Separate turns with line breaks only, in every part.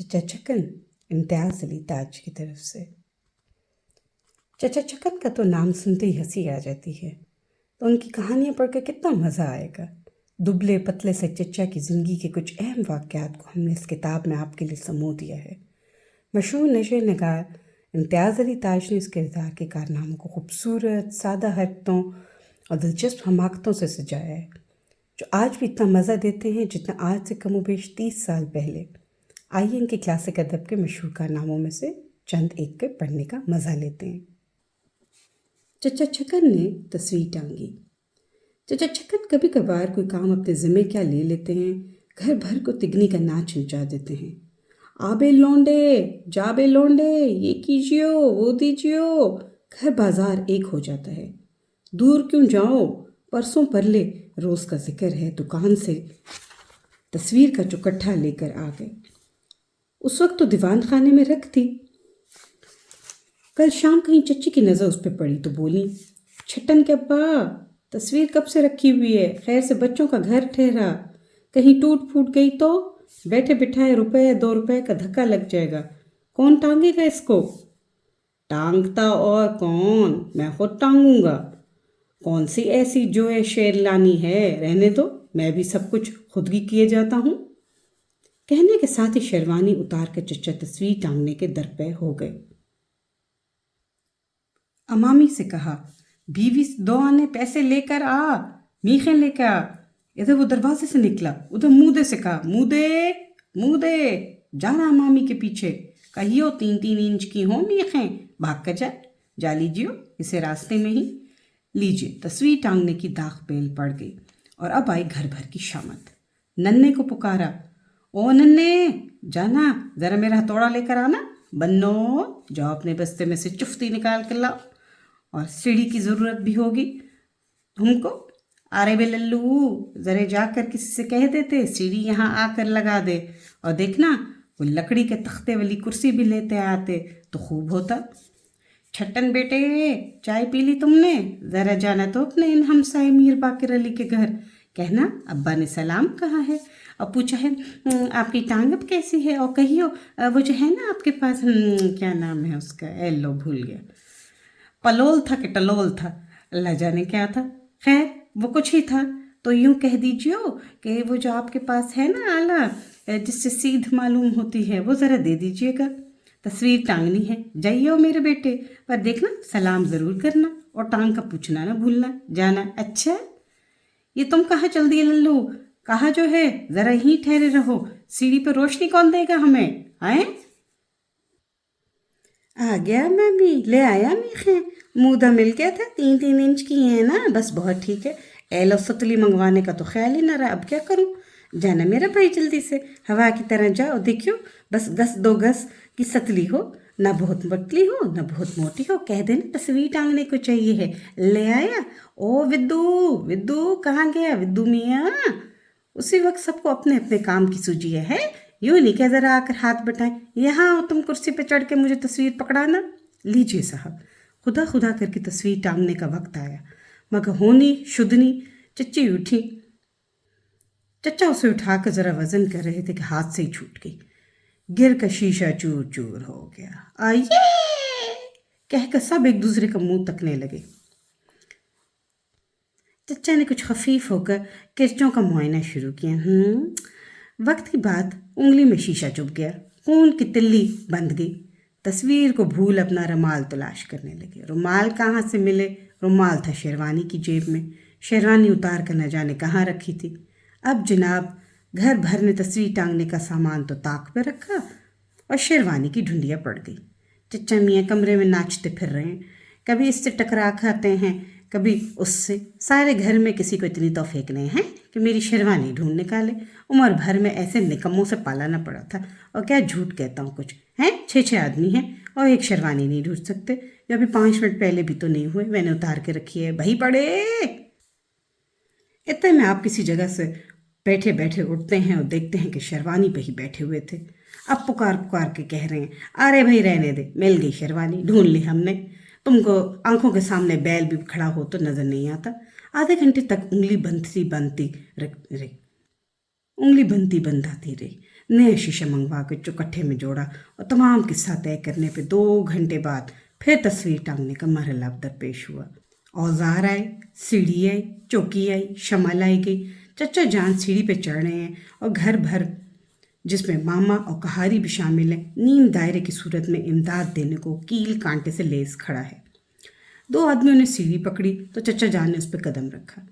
चचा छक्कन इम्तियाज़ अली ताज की तरफ से। चचा छक्कन का तो नाम सुनते ही हंसी आ जाती है, तो उनकी कहानियाँ पढ़कर कितना मज़ा आएगा। दुबले पतले से चचा की ज़िंदगी के कुछ अहम वाक़यात को हमने इस किताब में आपके लिए समो दिया है। मशहूर नशर नगार इम्तियाज़ अली ताज ने इस किरदार के कारनामों को खूबसूरत सादा हरकतों और दिलचस्प हमाकतों से सजाया है, जो आज भी इतना मज़ा देते हैं जितना आज से कमोबेश 30 साल पहले। आइए इनके क्लासिक अदब के मशहूर कारनामों में से चंद एक के पढ़ने का मज़ा लेते हैं। चचा छक्कन ने तस्वीर टांगी। चचा छक्कन कभी कभार कोई काम अपने ज़िम्मे क्या ले लेते हैं, घर भर को तिगनी का नाच नचा देते हैं। आबे लौंडे, जाबे लौंडे, ये कीजियो, वो दीजियो, घर बाजार एक हो जाता है। दूर क्यों जाओ, परसों परले रोज़ का जिक्र है, दुकान से तस्वीर का चौकट्ठा लेकर आ गए। उस वक्त तो दीवान खाने में रख थी। कल शाम कहीं चच्ची की नज़र उस पर पड़ी तो बोली, छट्टन के अब्बा, तस्वीर कब से रखी हुई है, खैर से बच्चों का घर ठहरा, कहीं टूट फूट गई तो बैठे बिठाए ₹1-2 का धक्का लग जाएगा, कौन टांगेगा इसको? टांगता और कौन, मैं खुद टांगूंगा। कौन सी ऐसी जो है शेरलानी है, रहने दो, मैं भी सब कुछ खुद ही किए जाता हूँ। कहने के साथ ही शेरवानी उतार कर चचा तस्वीर टांगने के दरपे हो गए। अमामी से कहा, बीवी 2 आने पैसे लेकर आ, मीखें लेकर आ। इधर वो दरवाजे से निकला, उधर मुँह से कहा, मुँह दे, जाना अमामी के पीछे, कहियो 3-3 इंच की हो मीखें, भाग कर जा लीजियो इसे रास्ते में ही। लीजिए, तस्वीर टांगने की दाग बेल पड़ गई और अब आई घर भर की शामत। नन्हे को पुकारा, ओ नन्हे, जाना ज़रा मेरा हथौड़ा लेकर आना। बन्नो, जाओ अपने बस्ते में से चुफ्ती निकाल कर लाओ, और सीढ़ी की ज़रूरत भी होगी तुमको। अरे बे लल्लू, ज़रा जाकर किसी से कह देते सीढ़ी यहाँ आकर लगा दे, और देखना वो लकड़ी के तख्ते वाली कुर्सी भी लेते आते तो खूब होता। छट्टन बेटे, चाय पी ली तुमने? ज़रा जाना तो अपने इन हमसाए मीर बाकिर अली के घर, कहना अब्बा ने सलाम कहा है और पूछा है आपकी टांग अब कैसी है, और कहियो वो जो है ना आपके पास, क्या नाम है उसका, एलो भूल गया, पलोल था कि टलोल था, अल्लाह जाने क्या था, खैर वो कुछ ही था। तो यूँ कह दीजियो कि वो जो आपके पास है ना आला जिससे सीध मालूम होती है, वो ज़रा दे दीजिएगा। तस्वीर टांगनी है, जाइयो मेरे बेटे, पर देखना सलाम ज़रूर करना और टांग का पूछना ना भूलना, जाना। अच्छा, ये तुम कहाँ चल दिए लल्लू, कहाँ जो है, ज़रा यहीं ठहरे रहो, सीढ़ी पर रोशनी कौन देगा हमें, आए? आ गया मम्मी, ले आया मीखें, मूदा मिल गया था, 3-3 इंच की है ना, बस बहुत ठीक है। एलो सतली मंगवाने का तो ख्याल ही ना रहा, अब क्या करूं? जाना मेरा भाई जल्दी से, हवा की तरह जाओ, देखियो बस 2 गज की सतली हो, ना बहुत पतली हो ना बहुत मोटी हो, कह देना तस्वीर टांगने को चाहिए है। ले आया? ओ विद्दू कहाँ गया विद्दू मियाँ? उसी वक्त सबको अपने अपने काम की सूझी है यूँ नहीं क्या, ज़रा आकर हाथ बटाएं, यहाँ आओ तुम कुर्सी पे चढ़ के मुझे तस्वीर पकड़ाना। लीजिए साहब, खुदा करके तस्वीर टांगने का वक्त आया, मगर होनी शुद्धनी। चच्ची उठी, चचा उसे उठाकर ज़रा वज़न कर रहे थे कि हाथ से ही छूट गई, गिर का शीशा चूर चूर हो गया। आइए कहकर सब एक दूसरे का मुंह तकने लगे। चचा ने कुछ खफीफ होकर किरचों का मुआयना शुरू किया। वक्त की बात, उंगली में शीशा चुभ गया, खून की तिल्ली बंध गई। तस्वीर को भूल अपना रुमाल तलाश करने लगे। रुमाल कहाँ से मिले? रुमाल था शेरवानी की जेब में, शेरवानी उतार कर न जाने कहाँ रखी थी। अब जनाब घर भर ने तस्वीर टांगने का सामान तो ताक पे रखा और शेरवानी की ढूंढिया पड़ गई। चचा मियाँ कमरे में नाचते फिर रहे हैं, कभी इससे टकरा खाते हैं कभी उससे। सारे घर में किसी को इतनी तौफीक नहीं है कि मेरी शेरवानी ढूंढ निकाले। उम्र भर में ऐसे निकम्मों से पालाना पड़ा था, और क्या झूठ कहता हूँ, कुछ हैं 6 आदमी हैं और एक शेरवानी नहीं ढूंढ सकते, जो अभी 5 मिनट पहले भी तो नहीं हुए, मैंने उतार के रखी है, भाई पड़े। इतने में आप किसी जगह से बैठे बैठे उठते हैं और देखते हैं कि शेरवानी पे ही बैठे हुए थे। अब पुकार के कह रहे हैं, अरे भाई रहने दे, मिल गई शेरवानी, ढूंढ ली हमने। तुमको आंखों के सामने बैल भी खड़ा हो तो नज़र नहीं आता। आधे घंटे तक उंगली बंधाती रही, नया शीशा मंगवा के चौकट्ठे में जोड़ा और तमाम किस्सा तय करने पे 2 घंटे बाद फिर तस्वीर टांगने का मरहला दरपेश हुआ। औजार आए, सीढ़ी आई, चौकी आई, शमع लाई गई। चचा जान सीढ़ी पे चढ़ रहे हैं और घर भर, जिसमें मामा और कहारी भी शामिल हैं, नीम दायरे की सूरत में इमदाद देने को कील कांटे से लेस खड़ा है। 2 आदमियों ने सीढ़ी पकड़ी तो चचा जान ने उस पर कदम रखा।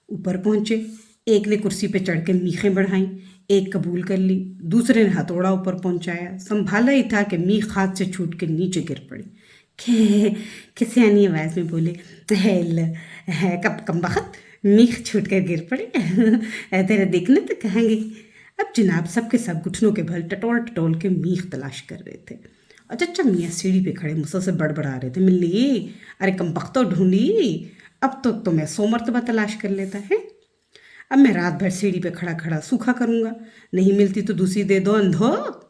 ऊपर पहुंचे, एक ने कुर्सी पे चढ़ के मीखें बढ़ाईं, एक कबूल कर ली, दूसरे ने हथौड़ा ऊपर पहुंचाया। संभाला ही था कि मीख हाथ से छूट के नीचे गिर पड़ी। खिसियानी आवाज़ में बोले, है कब कम वक्त मीख छूट कर गिर पड़े। तेरे देखने तो कहेंगे। अब जनाब सब के सब घुटनों के बल टटोल टटोल के मीख तलाश कर रहे थे और चचा मियाँ सीढ़ी पे खड़े मुझसे से बड़बड़ा रहे थे, मिली, अरे कम वक्त तो ढूंढी, अब तो मैं 100 मरतबा तलाश कर लेता है। अब मैं रात भर सीढ़ी पे खड़ा खड़ा सूखा करूँगा, नहीं मिलती तो दूसरी दे दो अंधो।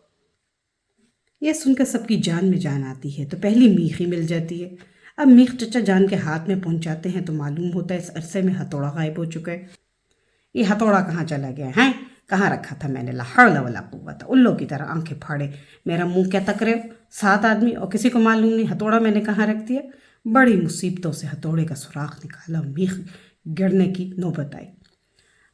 यह सुनकर सबकी जान में जान आती है तो पहली मीख ही मिल जाती है। अब मीख चचा जान के हाथ में पहुंचाते हैं तो मालूम होता है इस अरसे में हथौड़ा गायब हो चुका है। ये हथौड़ा कहाँ चला गया है, कहाँ रखा था मैंने? ला हौला वला कुव्वत। उल्लू की तरह आंखें फाड़े मेरा मुंह क्या तक रहे हो? 7 आदमी और किसी को मालूम नहीं हथौड़ा मैंने कहाँ रख दिया। बड़ी मुसीबतों से हथौड़े का सुराख निकाला, मीख गिरने की नौबत आई।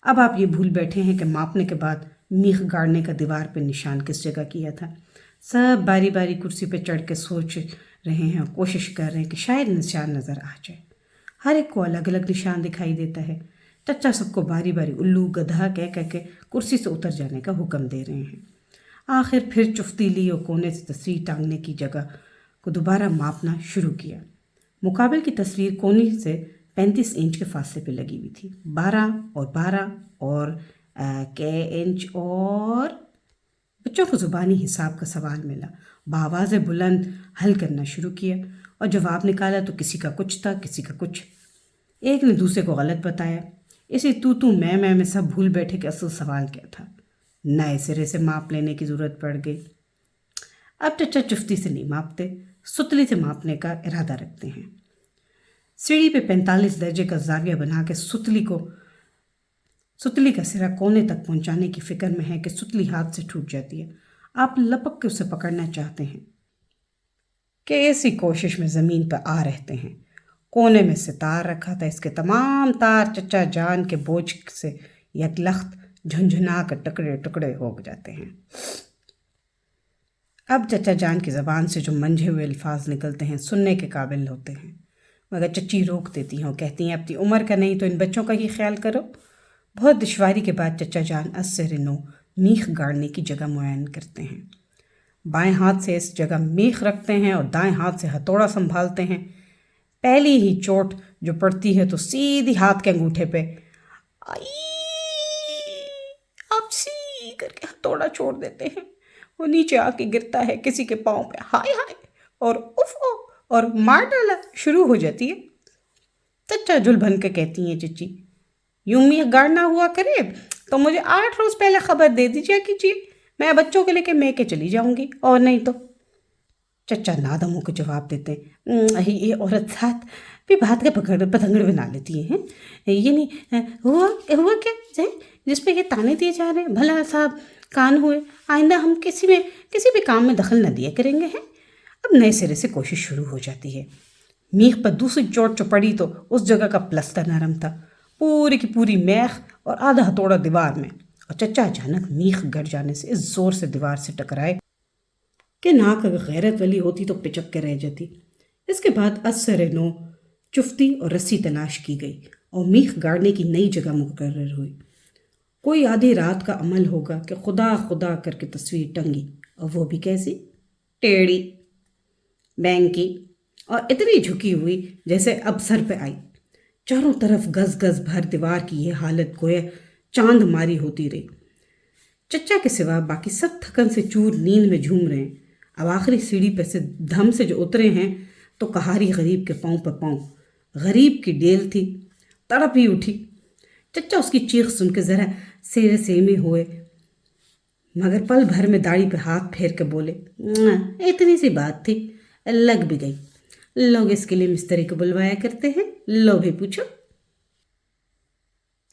अब आप ये भूल बैठे हैं कि मापने के बाद मीख गाड़ने का दीवार पे निशान किस जगह किया था। सब बारी बारी कुर्सी पे चढ़ के सोच रहे हैं और कोशिश कर रहे हैं कि शायद निशान नज़र आ जाए। हर एक को अलग अलग निशान दिखाई देता है। चचा सबको बारी बारी उल्लू गधा कह कह के कुर्सी से उतर जाने का हुक्म दे रहे हैं। आखिर फिर चुफ्ती ली और कोने से तस्वीर टांगने की जगह को दोबारा मापना शुरू किया। मुकाबले की तस्वीर कोने से 35 इंच के फासले पे लगी हुई थी। 12 और के इंच और बच्चों को ज़ुबानी हिसाब का सवाल मिला। बावाज़ बुलंद हल करना शुरू किया और जवाब निकाला तो किसी का कुछ था, किसी का कुछ। एक ने दूसरे को गलत बताया। इसी तू मैं में सब भूल बैठे कि असल सवाल क्या था। नए सिरे से माप लेने की ज़रूरत पड़ गई। अब चचा चुफ्ती से नहीं मापते, सुतली से मापने का इरादा रखते हैं। सीढ़ी पे 45 दर्जे का जाविया बना के सुतली का सिरा कोने तक पहुंचाने की फिक्र में है कि सुतली हाथ से टूट जाती है। आप लपक के उसे पकड़ना चाहते हैं कि ऐसी कोशिश में ज़मीन पर आ रहते हैं। कोने में सितार रखा था, इसके तमाम तार चचा जान के बोझ से यकलख्त झुंझुना कर टुकड़े टुकड़े हो जाते हैं। अब चचा जान की ज़बान से जो मंझे हुए अल्फाज निकलते हैं सुनने के काबिल होते हैं, मगर चच्ची रोक देती हैं और कहती हैं अपनी उम्र का नहीं तो इन बच्चों का ही ख्याल करो। बहुत दुश्वारी के बाद चचा जान अस्सर-ए-नौ मीख गाड़ने की जगह मुअय्यन करते हैं। बाएं हाथ से इस जगह मीख रखते हैं और दाएं हाथ से हथौड़ा संभालते हैं। पहली ही चोट जो पड़ती है तो सीधी हाथ के अंगूठे पे आई आप सी करके हथौड़ा छोड़ देते हैं। वो नीचे आके गिरता है किसी के पाँव पे, हाय हाय और उफ और मार डाला शुरू हो जाती है। चचा जुल बन के कहती हैं, चची यूं मीख गाड़ना हुआ करे तो मुझे 8 रोज़ पहले खबर दे दीजिए कीजिए, मैं बच्चों के लेके मेके चली जाऊंगी, और नहीं तो। चचा नादमों को जवाब देते हैं, ये औरत साथ भी बात के पतंगड़ बना लेती हैं। ये नहीं हुआ क्या जिस पे ये ताने दिए जा रहे हैं, भला साहब कान हुए, आइंदा हम किसी भी काम में दखल न दिया करेंगे हैं। अब नए सिरे से कोशिश शुरू हो जाती है। मीख पर दूसरी चोट जो पड़ी तो उस जगह का प्लस्तर नरम था, पूरी की पूरी मैख और आधा हथौड़ा दीवार में, और चचा अचानक मीख गड़ जाने से इस जोर से दीवार से टकराए कि नाक अगर गैरत वाली होती तो पिचक के रह जाती। इसके बाद अस्सर-ए-नौ चुफ्ती और रस्सी तलाश की गई और मीख गाड़ने की नई जगह मुकर्रर हुई। कोई आधी रात का अमल होगा कि खुदा खुदा करके तस्वीर टंगी, और वो भी कैसी, टेढ़ी बैंकी और इतनी झुकी हुई जैसे अब सर पे आई। चारों तरफ गज गज भर दीवार की यह हालत गोया चांद मारी होती रही। चचा के सिवा बाकी सब थकन से चूर नींद में झूम रहे हैं। अब आखिरी सीढ़ी पे से धम से जो उतरे हैं तो कहारी गरीब के पाँव पर पाँव, गरीब की डेल थी, तड़प ही उठी। चचा उसकी चीख सुन के ज़रा सेरे सेमे हुए, मगर पल भर में दाढ़ी पे हाथ फेर के बोले, इतनी सी बात थी, लग भी गई। लोग इसके लिए मिस्त्री को बुलवाया करते हैं, लो भी पूछो।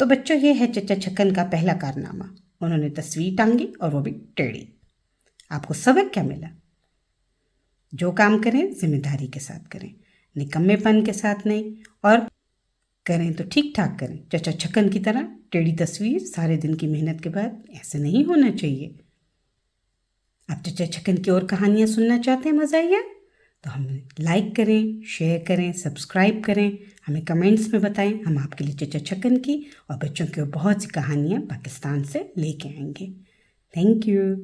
तो बच्चों, ये है चचा छक्कन का पहला कारनामा। انہوں نے تصویر ٹانگی اور وہ بھی ٹیڑھی۔ آپ کو سبق کیا ملا؟ جو کام کریں ذمہ داری کے ساتھ کریں، نکمے پن کے ساتھ نہیں، اور کریں تو ٹھیک ٹھاک کریں۔ چچا چھکن کی طرح ٹیڑھی تصویر سارے دن کی محنت کے بعد ایسے نہیں ہونا چاہیے۔ آپ چچا چھکن کی اور کہانیاں سننا چاہتے ہیں مزاحیہ؟ تو ہمیں لائک کریں، شیئر کریں، سبسکرائب کریں، ہمیں کمنٹس میں بتائیں، ہم آپ کے لیے چچا چھکن کی اور بچوں کی اور بہت سی کہانیاں پاکستان سے لے کے آئیں گے۔ Thank you.